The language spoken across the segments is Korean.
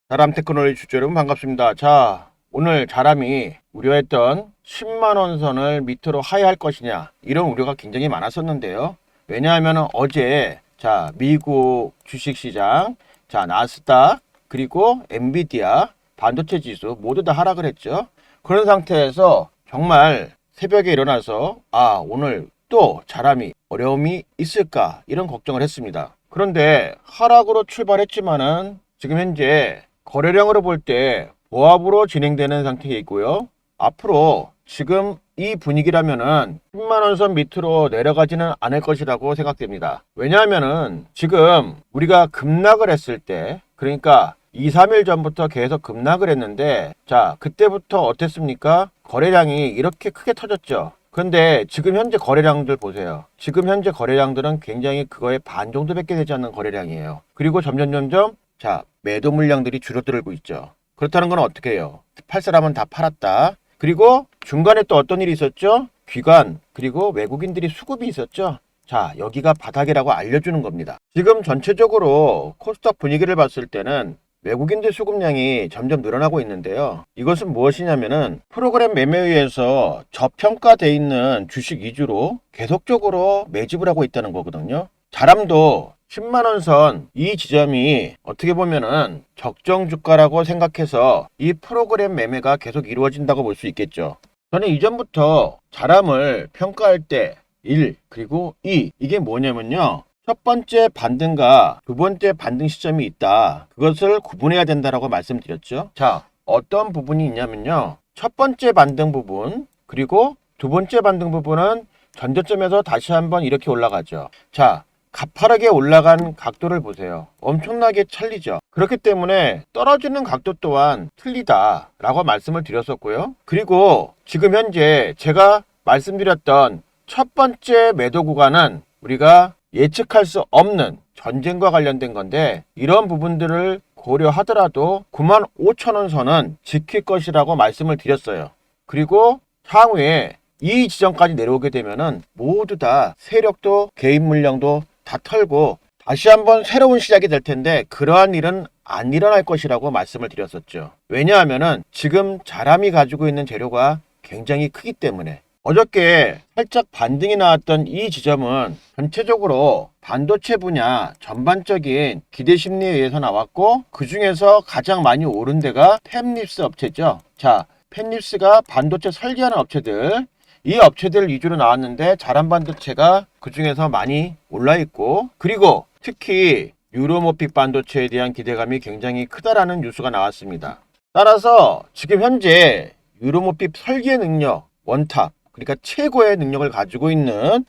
자람 테크놀로지 주주 여러분 반갑습니다. 자, 오늘 자람이 우려했던 10만원 선을 밑으로 하회할 것이냐 이런 우려가 굉장히 많았었는데요. 왜냐하면 어제 미국 주식시장 나스닥 그리고 엔비디아 반도체 지수 모두 다 하락을 했죠. 그런 상태에서 정말 새벽에 일어나서 오늘 또 자람이 어려움이 있을까 이런 걱정을 했습니다. 그런데 하락으로 출발했지만은 지금 현재 거래량으로 볼 때 보합으로 진행되는 상태에 있고요. 앞으로 지금 이 분위기라면은 10만원 선 밑으로 내려가지는 않을 것이라고 생각됩니다. 왜냐하면은 지금 우리가 급락을 했을 때, 그러니까 2, 3일 전부터 계속 급락을 했는데, 그때부터 어땠습니까? 거래량이 이렇게 크게 터졌죠. 근데 지금 현재 거래량들 보세요. 지금 현재 거래량들은 굉장히 그거의 반 정도밖에 되지 않는 거래량이에요. 그리고 점점 매도 물량들이 줄어들고 있죠. 그렇다는 건 어떻게 해요? 팔 사람은 다 팔았다. 그리고 중간에 또 어떤 일이 있었죠? 기관 그리고 외국인들이 수급이 있었죠. 여기가 바닥이라고 알려주는 겁니다. 지금 전체적으로 코스닥 분위기를 봤을 때는 외국인들 수급량이 점점 늘어나고 있는데요. 이것은 무엇이냐면은 프로그램 매매위에서 저평가돼 있는 주식 위주로 계속적으로 매집을 하고 있다는 거거든요. 자람도 10만원 선 이 지점이 어떻게 보면은 적정 주가라고 생각해서 이 프로그램 매매가 계속 이루어진다고 볼 수 있겠죠. 저는 이전부터 자람을 평가할 때 1 그리고 2 이게 뭐냐면요. 첫 번째 반등과 두 번째 반등 시점이 있다. 그것을 구분해야 된다라고 말씀드렸죠. 어떤 부분이 있냐면요. 첫 번째 반등 부분 그리고 두 번째 반등 부분은 전저점에서 다시 한번 이렇게 올라가죠. 가파르게 올라간 각도를 보세요. 엄청나게 찰리죠. 그렇기 때문에 떨어지는 각도 또한 틀리다라고 말씀을 드렸었고요. 그리고 지금 현재 제가 말씀드렸던 첫 번째 매도 구간은 우리가 예측할 수 없는 전쟁과 관련된 건데 이런 부분들을 고려하더라도 95,000원 선은 지킬 것이라고 말씀을 드렸어요. 그리고 향후에 이 지점까지 내려오게 되면은 모두 다 세력도 개인 물량도 다 털고 다시 한번 새로운 시작이 될 텐데 그러한 일은 안 일어날 것이라고 말씀을 드렸었죠. 왜냐하면은 지금 자람이 가지고 있는 재료가 굉장히 크기 때문에 어저께 살짝 반등이 나왔던 이 지점은 전체적으로 반도체 분야 전반적인 기대 심리에 의해서 나왔고 그 중에서 가장 많이 오른 데가 팹립스 업체죠. 팹립스가 반도체 설계하는 업체들 이 업체들 위주로 나왔는데 자람 반도체가 그 중에서 많이 올라있고 그리고 특히 유로모픽 반도체에 대한 기대감이 굉장히 크다라는 뉴스가 나왔습니다. 따라서 지금 현재 유로모픽 설계 능력 원탑 그러니까 최고의 능력을 가지고 있는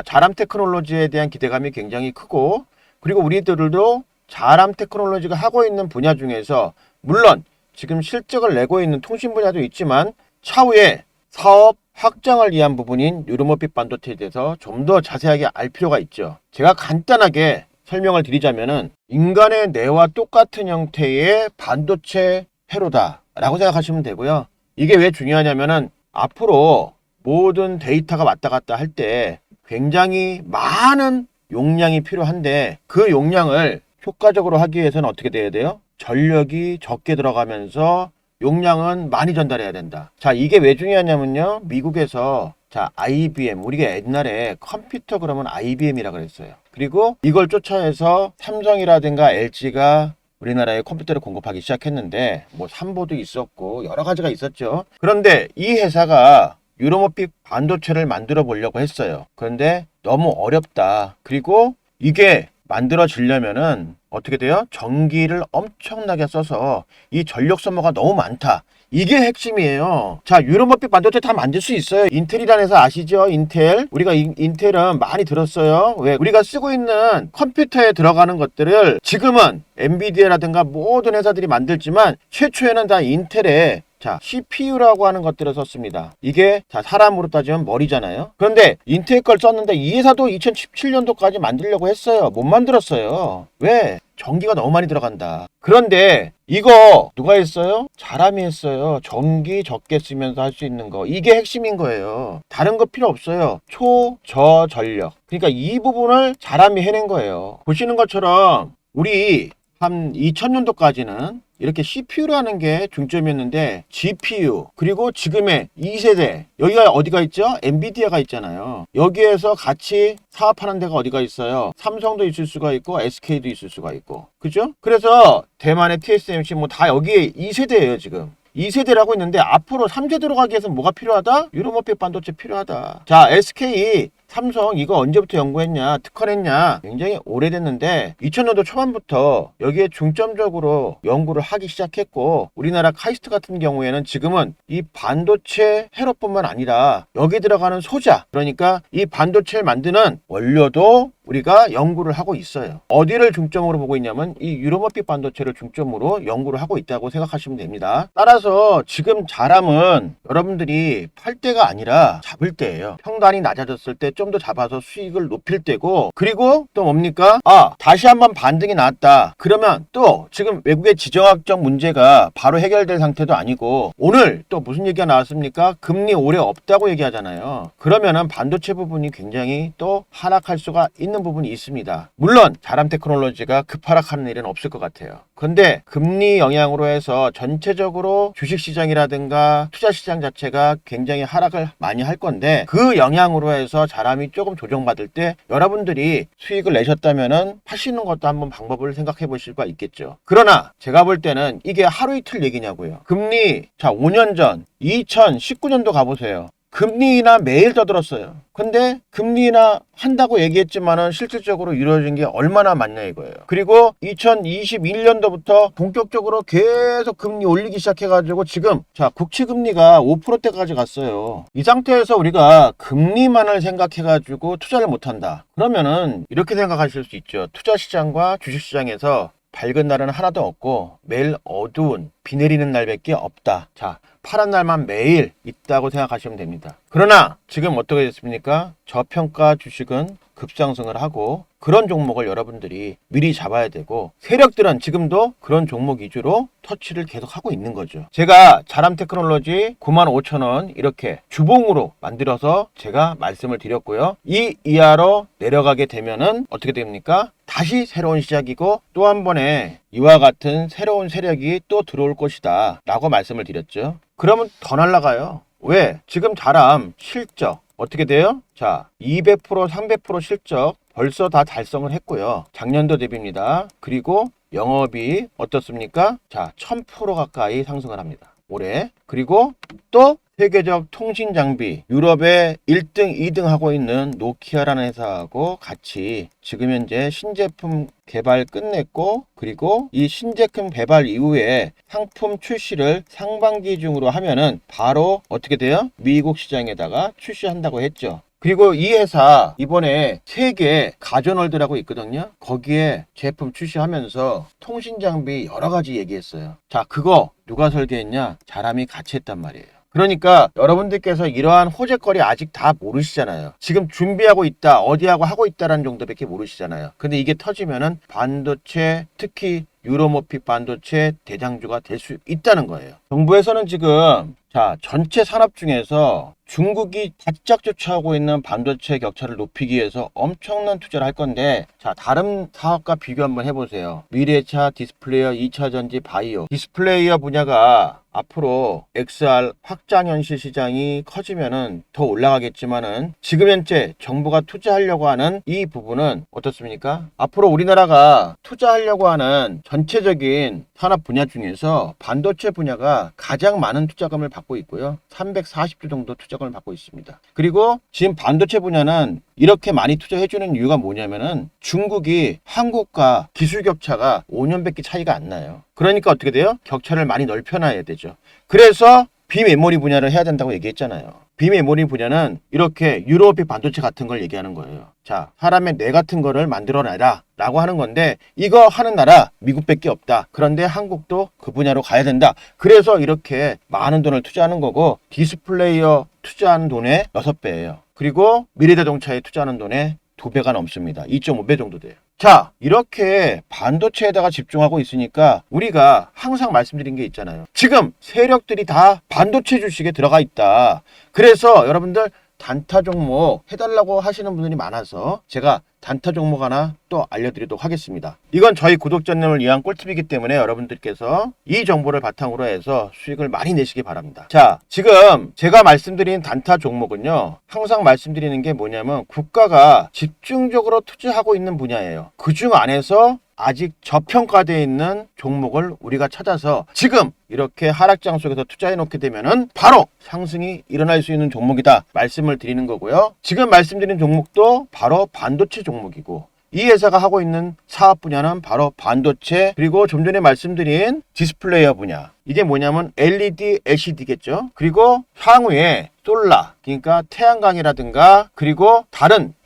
자람 테크놀로지에 대한 기대감이 굉장히 크고 그리고 우리들도 자람 테크놀로지가 하고 있는 분야 중에서 물론 지금 실적을 내고 있는 통신 분야도 있지만 차후에 사업 확장을 위한 부분인 유로모픽 반도체에 대해서 좀 더 자세하게 알 필요가 있죠. 제가 간단하게 설명을 드리자면은 인간의 뇌와 똑같은 형태의 반도체 회로다라고 생각하시면 되고요. 이게 왜 중요하냐면은 앞으로 모든 데이터가 왔다 갔다 할 때 굉장히 많은 용량이 필요한데 그 용량을 효과적으로 하기 위해서는 어떻게 돼야 돼요? 전력이 적게 들어가면서 용량은 많이 전달해야 된다. 이게 왜 중요하냐면요. 미국에서 IBM 우리가 옛날에 컴퓨터 그러면 IBM이라 그랬어요. 그리고 이걸 쫓아해서 삼성이라든가 LG가 우리나라에 컴퓨터를 공급하기 시작했는데 뭐 삼보도 있었고 여러 가지가 있었죠. 그런데 이 회사가 유로모픽 반도체를 만들어 보려고 했어요. 그런데 너무 어렵다. 그리고 이게 만들어지려면은 어떻게 돼요? 전기를 엄청나게 써서 이 전력 소모가 너무 많다. 이게 핵심이에요. 유로모픽 반도체 다 만들 수 있어요. 인텔이라는 회사 아시죠? 인텔. 우리가 인텔은 많이 들었어요. 왜? 우리가 쓰고 있는 컴퓨터에 들어가는 것들을 지금은 엔비디아라든가 모든 회사들이 만들지만 최초에는 다 인텔에 CPU라고 하는 것들을 썼습니다. 이게 사람으로 따지면 머리잖아요. 그런데 인텔 걸 썼는데 이 회사도 2017년도까지 만들려고 했어요. 못 만들었어요. 왜? 전기가 너무 많이 들어간다. 그런데 이거 누가 했어요? 자람이 했어요. 전기 적게 쓰면서 할 수 있는 거. 이게 핵심인 거예요. 다른 거 필요 없어요. 초저전력. 그러니까 이 부분을 자람이 해낸 거예요. 보시는 것처럼 우리 한 2000년도까지는 이렇게 CPU라는 게 중점이었는데 GPU 그리고 지금의 2세대 여기가 어디가 있죠? 엔비디아가 있잖아요. 여기에서 같이 사업하는 데가 어디가 있어요? 삼성도 있을 수가 있고 SK도 있을 수가 있고 그죠? 그래서 대만의 TSMC 뭐 다 여기에 2세대예요 지금. 2세대라고 있는데 앞으로 3세대로 가기 위해서는 뭐가 필요하다? 유로모픽 반도체 필요하다. 자, SK 삼성 이거 언제부터 연구했냐 특허냈냐 굉장히 오래됐는데 2000년도 초반부터 여기에 중점적으로 연구를 하기 시작했고 우리나라 카이스트 같은 경우에는 지금은 이 반도체 회로뿐만 아니라 여기 들어가는 소자 그러니까 이 반도체를 만드는 원료도 우리가 연구를 하고 있어요. 어디를 중점으로 보고 있냐면 이 유로모픽 반도체를 중점으로 연구를 하고 있다고 생각하시면 됩니다. 따라서 지금 자람은 여러분들이 팔 때가 아니라 잡을 때예요. 평단이 낮아졌을 때 좀 더 잡아서 수익을 높일 때고 그리고 또 뭡니까? 다시 한번 반등이 나왔다. 그러면 또 지금 외국의 지정학적 문제가 바로 해결될 상태도 아니고 오늘 또 무슨 얘기가 나왔습니까? 금리 오래 없다고 얘기하잖아요. 그러면은 반도체 부분이 굉장히 또 하락할 수가 있는 부분이 있습니다. 물론 자람 테크놀로지가 급하락하는 일은 없을 것 같아요. 근데 금리 영향으로 해서 전체적으로 주식시장이라든가 투자시장 자체가 굉장히 하락을 많이 할 건데 그 영향으로 해서 자람이 조금 조정받을 때 여러분들이 수익을 내셨다면은 파시는 것도 한번 방법을 생각해 보실 수가 있겠죠. 그러나 제가 볼 때는 이게 하루 이틀 얘기냐고요. 금리 자 5년 전 2019년도 가보세요. 금리 인하 매일 떠들었어요. 근데 금리 인하 한다고 얘기했지만은 실질적으로 이루어진 게 얼마나 많냐 이거예요. 그리고 2021년도부터 본격적으로 계속 금리 올리기 시작해가지고 지금 자 국채 금리가 5%대까지 갔어요. 이 상태에서 우리가 금리만을 생각해가지고 투자를 못한다. 그러면은 이렇게 생각하실 수 있죠. 투자시장과 주식시장에서 밝은 날은 하나도 없고 매일 어두운 비 내리는 날밖에 없다. 자, 파란 날만 매일 있다고 생각하시면 됩니다. 그러나 지금 어떻게 됐습니까? 저평가 주식은 급상승을 하고 그런 종목을 여러분들이 미리 잡아야 되고 세력들은 지금도 그런 종목 위주로 터치를 계속 하고 있는 거죠. 제가 자람 테크놀로지 95,000원 이렇게 주봉으로 만들어서 제가 말씀을 드렸고요. 이 이하로 내려가게 되면은 어떻게 됩니까? 다시 새로운 시작이고 또 한 번에 이와 같은 새로운 세력이 또 들어올 것이다 라고 말씀을 드렸죠. 그러면 더 날아가요. 왜? 지금 자람 실적 어떻게 돼요? 자, 200% 300% 실적 벌써 다 달성을 했고요. 작년도 대비입니다. 그리고 영업이 어떻습니까? 자, 1000% 가까이 상승을 합니다. 올해. 그리고 또 세계적 통신 장비 유럽의 1등, 2등 하고 있는 노키아라는 회사하고 같이 지금 현재 신제품 개발 끝냈고 그리고 이 신제품 개발 이후에 상품 출시를 상반기 중으로 하면은 바로 어떻게 돼요? 미국 시장에다가 출시한다고 했죠. 그리고 이 회사 이번에 세계 가전월드라고 있거든요. 거기에 제품 출시하면서 통신 장비 여러 가지 얘기했어요. 자, 그거 누가 설계했냐? 자람이 같이 했단 말이에요. 그러니까 여러분들께서 이러한 호재거리 아직 다 모르시잖아요. 지금 준비하고 있다, 어디하고 하고 있다라는 정도밖에 모르시잖아요. 근데 이게 터지면은 반도체, 특히 유로모픽 반도체 대장주가 될 수 있다는 거예요. 정부에서는 지금 자 전체 산업 중에서 중국이 바짝 쫓아오고 있는 반도체 격차를 높이기 위해서 엄청난 투자를 할 건데 자 다른 사업과 비교 한번 해보세요. 미래차, 디스플레이어, 2차전지, 바이오 디스플레이어 분야가 앞으로 XR 확장현실 시장이 커지면은 더 올라가겠지만은 지금 현재 정부가 투자하려고 하는 이 부분은 어떻습니까? 앞으로 우리나라가 투자하려고 하는 전체적인 산업 분야 중에서 반도체 분야가 가장 많은 투자금을 받고 있고요. 340조 정도 투자금을 받고 있습니다. 그리고 지금 반도체 분야는 이렇게 많이 투자해주는 이유가 뭐냐면은 중국이 한국과 기술 격차가 5년밖에 차이가 안 나요. 그러니까 어떻게 돼요? 격차를 많이 넓혀놔야 되죠. 그래서 비메모리 분야를 해야 된다고 얘기했잖아요. 비메모리 분야는 이렇게 유로피 반도체 같은 걸 얘기하는 거예요. 자, 사람의 뇌 같은 거를 만들어내라 라고 하는 건데 이거 하는 나라 미국밖에 없다. 그런데 한국도 그 분야로 가야 된다. 그래서 이렇게 많은 돈을 투자하는 거고 디스플레이어 투자하는 돈의 6배예요. 그리고 미래자동차에 투자하는 돈의 2배가 넘습니다. 2.5배 정도 돼요. 자, 이렇게 반도체에다가 집중하고 있으니까 우리가 항상 말씀드린 게 있잖아요. 지금 세력들이 다 반도체 주식에 들어가 있다. 그래서 여러분들 단타 종목 해달라고 하시는 분들이 많아서 제가 단타 종목 하나 또 알려드리도록 하겠습니다. 이건 저희 구독자님을 위한 꿀팁이기 때문에 여러분들께서 이 정보를 바탕으로 해서 수익을 많이 내시기 바랍니다. 자, 지금 제가 말씀드린 단타 종목은요, 항상 말씀드리는 게 뭐냐면 국가가 집중적으로 투자하고 있는 분야예요. 그중 안에서 아직 저평가되어 있는 종목을 우리가 찾아서 지금 이렇게 하락장 속에서 투자해 놓게 되면은 바로 상승이 일어날 수 있는 종목이다 말씀을 드리는 거고요. 지금 말씀드린 종목도 바로 반도체 종목이고, 이 회사가 하고 있는 사업 분야는 바로 반도체, 그리고 좀 전에 말씀드린 디스플레이어 분야. 이게 뭐냐면 LED, LCD겠죠. 그리고 향후에 솔라, 그러니까 태양광이라든가, 그리고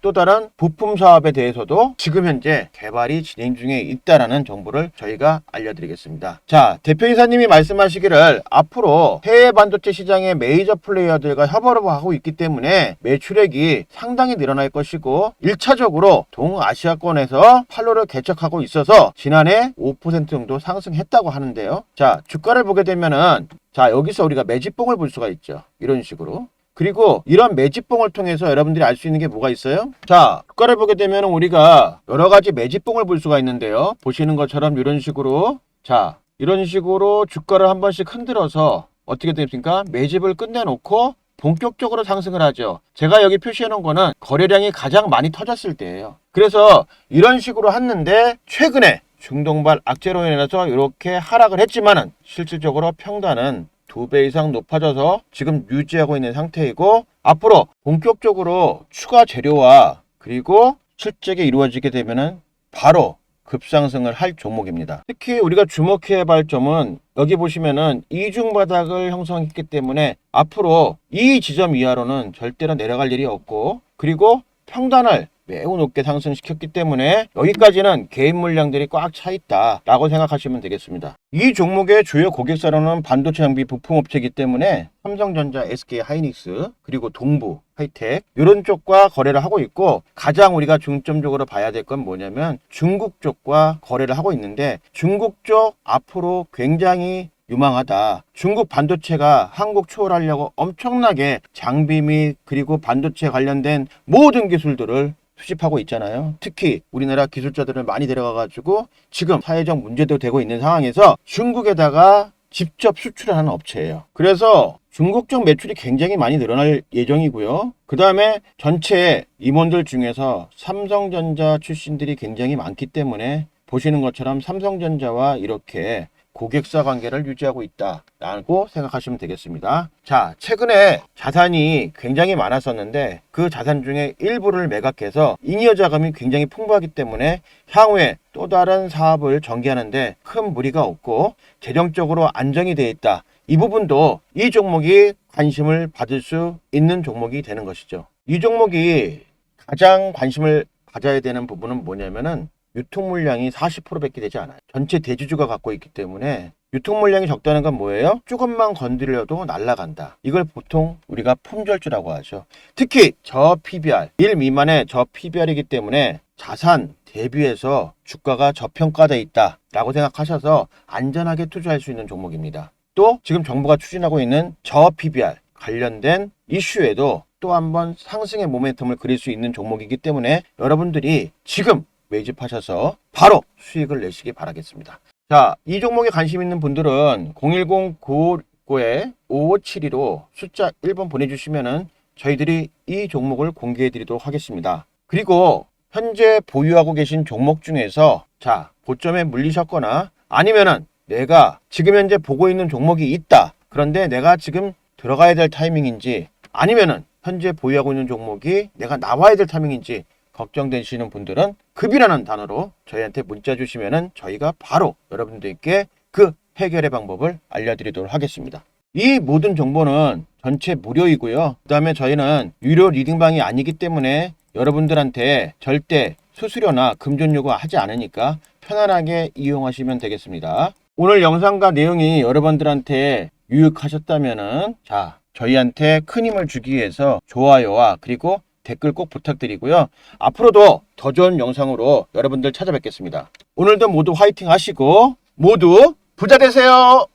또 다른 부품 사업에 대해서도 지금 현재 개발이 진행 중에 있다라는 정보를 저희가 알려드리겠습니다. 자, 대표이사님이 말씀하시기를 앞으로 해외 반도체 시장의 메이저 플레이어들과 협업을 하고 있기 때문에 매출액이 상당히 늘어날 것이고, 1차적으로 동아시아권에서 판로를 개척하고 있어서 지난해 5% 정도 상승했다고 하는데요. 자, 주가를 보게 되면은, 자, 여기서 우리가 매집봉을 볼 수가 있죠. 이런 식으로. 그리고 이런 매집봉을 통해서 여러분들이 알 수 있는 게 뭐가 있어요? 자, 주가를 보게 되면 우리가 여러 가지 매집봉을 볼 수가 있는데요. 보시는 것처럼 이런 식으로, 자, 이런 식으로 주가를 한 번씩 흔들어서 어떻게 됩니까? 매집을 끝내놓고 본격적으로 상승을 하죠. 제가 여기 표시해 놓은 거는 거래량이 가장 많이 터졌을 때예요. 그래서 이런 식으로 했는데 최근에 중동발 악재로 인해서 이렇게 하락을 했지만은 실질적으로 평단은 2배 이상 높아져서 지금 유지하고 있는 상태이고, 앞으로 본격적으로 추가 재료와 그리고 실적이 이루어지게 되면은 바로 급상승을 할 종목입니다. 특히 우리가 주목해야 할 점은 여기 보시면은 이중 바닥을 형성했기 때문에 앞으로 이 지점 이하로는 절대로 내려갈 일이 없고, 그리고 평단을 매우 높게 상승시켰기 때문에 여기까지는 개인 물량들이 꽉 차 있다 라고 생각하시면 되겠습니다. 이 종목의 주요 고객사로는 반도체 장비 부품업체이기 때문에 삼성전자, SK 하이닉스, 그리고 동부, 하이텍 이런 쪽과 거래를 하고 있고, 가장 우리가 중점적으로 봐야 될 건 뭐냐면 중국 쪽과 거래를 하고 있는데, 중국 쪽 앞으로 굉장히 유망하다. 중국 반도체가 한국 초월하려고 엄청나게 장비 및 그리고 반도체 관련된 모든 기술들을 수집하고 있잖아요. 특히 우리나라 기술자들을 많이 데려가가지고 지금 사회적 문제도 되고 있는 상황에서 중국에다가 직접 수출하는 업체예요. 그래서 중국 쪽 매출이 굉장히 많이 늘어날 예정이고요. 그 다음에 전체 임원들 중에서 삼성전자 출신들이 굉장히 많기 때문에 보시는 것처럼 삼성전자와 이렇게 고객사 관계를 유지하고 있다라고 생각하시면 되겠습니다. 자, 최근에 자산이 굉장히 많았었는데 그 자산 중에 일부를 매각해서 잉여 자금이 굉장히 풍부하기 때문에 향후에 또 다른 사업을 전개하는데 큰 무리가 없고 재정적으로 안정이 되어 있다. 이 부분도 이 종목이 관심을 받을 수 있는 종목이 되는 것이죠. 이 종목이 가장 관심을 가져야 되는 부분은 뭐냐면은 유통 물량이 40%밖에 되지 않아요. 전체 대주주가 갖고 있기 때문에 유통 물량이 적다는 건 뭐예요? 조금만 건드려도 날아간다. 이걸 보통 우리가 품절주라고 하죠. 특히 저 PBR, 1 미만의 저 PBR이기 때문에 자산 대비해서 주가가 저평가되어 있다 라고 생각하셔서 안전하게 투자할 수 있는 종목입니다. 또 지금 정부가 추진하고 있는 저 PBR 관련된 이슈에도 또 한번 상승의 모멘텀을 그릴 수 있는 종목이기 때문에 여러분들이 지금 매집하셔서 바로 수익을 내시기 바라겠습니다. 자, 이 종목에 관심 있는 분들은 010-959-5572로 숫자 1번 보내주시면은 저희들이 이 종목을 공개해 드리도록 하겠습니다. 그리고 현재 보유하고 계신 종목 중에서 자, 고점에 물리셨거나 아니면은 내가 지금 현재 보고 있는 종목이 있다. 그런데 내가 지금 들어가야 될 타이밍인지 아니면은 현재 보유하고 있는 종목이 내가 나와야 될 타이밍인지 걱정되시는 분들은 급이라는 단어로 저희한테 문자 주시면은 저희가 바로 여러분들께 그 해결의 방법을 알려드리도록 하겠습니다. 이 모든 정보는 전체 무료이고요. 그 다음에 저희는 유료 리딩방이 아니기 때문에 여러분들한테 절대 수수료나 금전 요구하지 않으니까 편안하게 이용하시면 되겠습니다. 오늘 영상과 내용이 여러분들한테 유익하셨다면은 자, 저희한테 큰 힘을 주기 위해서 좋아요와 그리고 댓글 꼭 부탁드리고요. 앞으로도 더 좋은 영상으로 여러분들 찾아뵙겠습니다. 오늘도 모두 화이팅 하시고 모두 부자 되세요.